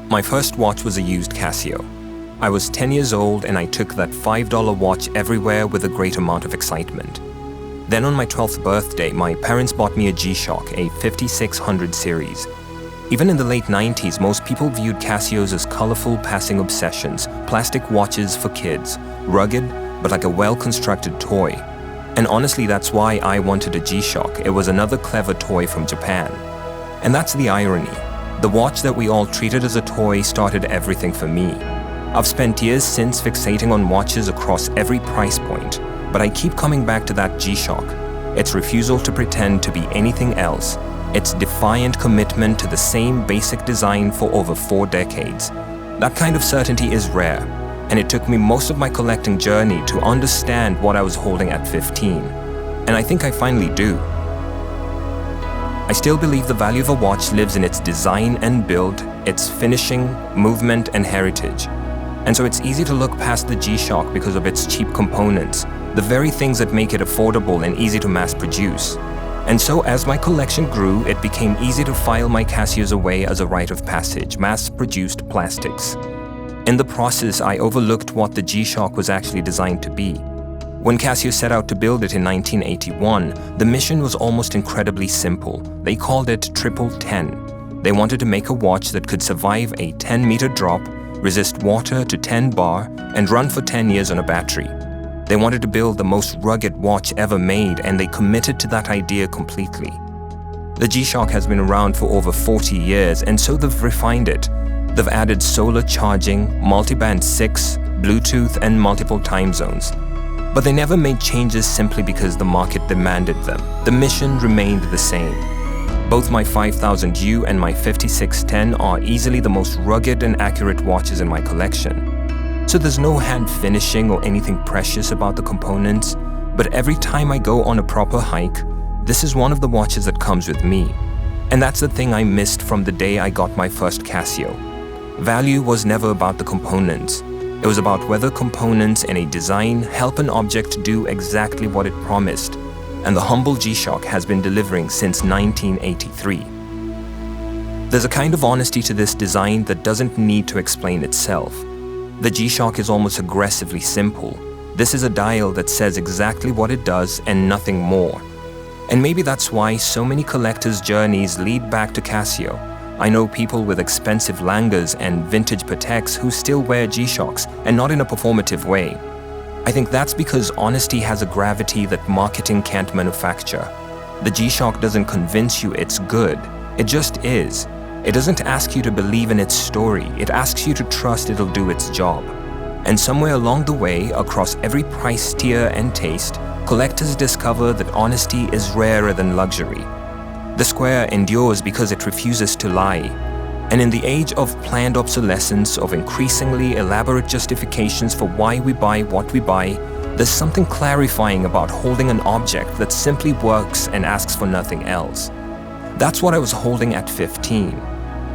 My first watch was a used Casio. I was 10 years old and I took that $5 watch everywhere with a great amount of excitement. Then on my 12th birthday, my parents bought me a G-Shock, a 5600 series. Even in the late 90s, most people viewed Casios as colorful passing obsessions, plastic watches for kids, rugged, but like a well-constructed toy. And honestly, that's why I wanted a G-Shock. It was another clever toy from Japan. And that's the irony. The watch that we all treated as a toy started everything for me. I've spent years since fixating on watches across every price point, but I keep coming back to that G-Shock. Its refusal to pretend to be anything else, its defiant commitment to the same basic design for over 4 decades. That kind of certainty is rare, and it took me most of my collecting journey to understand what I was holding at 15. And I think I finally do. I still believe the value of a watch lives in its design and build, its finishing, movement, and heritage. And so it's easy to look past the G-Shock because of its cheap components, the very things that make it affordable and easy to mass produce. And so as my collection grew, it became easy to file my Casios away as a rite of passage, mass-produced plastics. In the process, I overlooked what the G-Shock was actually designed to be. When Casio set out to build it in 1981, the mission was almost incredibly simple. They called it 1010. They wanted to make a watch that could survive a 10-meter drop, resist water to 10 bar, and run for 10 years on a battery. They wanted to build the most rugged watch ever made, and they committed to that idea completely. The G-Shock has been around for over 40 years, and so they've refined it. They've added solar charging, multiband 6, Bluetooth, and multiple time zones. But they never made changes simply because the market demanded them. The mission remained the same. Both my 5000U and my 5610 are easily the most rugged and accurate watches in my collection. So there's no hand finishing or anything precious about the components, but every time I go on a proper hike, this is one of the watches that comes with me. And that's the thing I missed from the day I got my first Casio. Value was never about the components. It was about whether components in a design help an object do exactly what it promised. And the humble G-Shock has been delivering since 1983. There's a kind of honesty to this design that doesn't need to explain itself. The G-Shock is almost aggressively simple. This is a dial that says exactly what it does and nothing more. And maybe that's why so many collectors' journeys lead back to Casio. I know people with expensive Langes and vintage Pateks who still wear G-Shocks, and not in a performative way. I think that's because honesty has a gravity that marketing can't manufacture. The G-Shock doesn't convince you it's good. It just is. It doesn't ask you to believe in its story. It asks you to trust it'll do its job. And somewhere along the way, across every price tier and taste, collectors discover that honesty is rarer than luxury. The square endures because it refuses to lie. And in the age of planned obsolescence, of increasingly elaborate justifications for why we buy what we buy, there's something clarifying about holding an object that simply works and asks for nothing else. That's what I was holding at 15.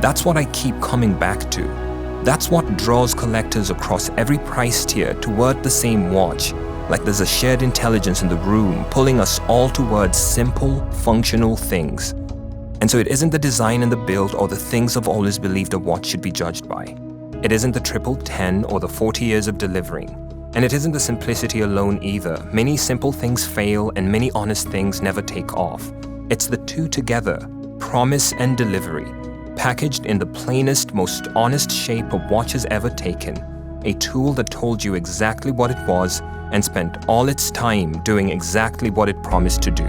That's what I keep coming back to. That's what draws collectors across every price tier toward the same watch, like there's a shared intelligence in the room pulling us all towards simple, functional things. And so it isn't the design and the build or the things I've always believed a watch should be judged by. It isn't the 1010 or the 40 years of delivering. And it isn't the simplicity alone either. Many simple things fail and many honest things never take off. It's the two together, promise and delivery, packaged in the plainest, most honest shape a watch has ever taken. A tool that told you exactly what it was and spent all its time doing exactly what it promised to do.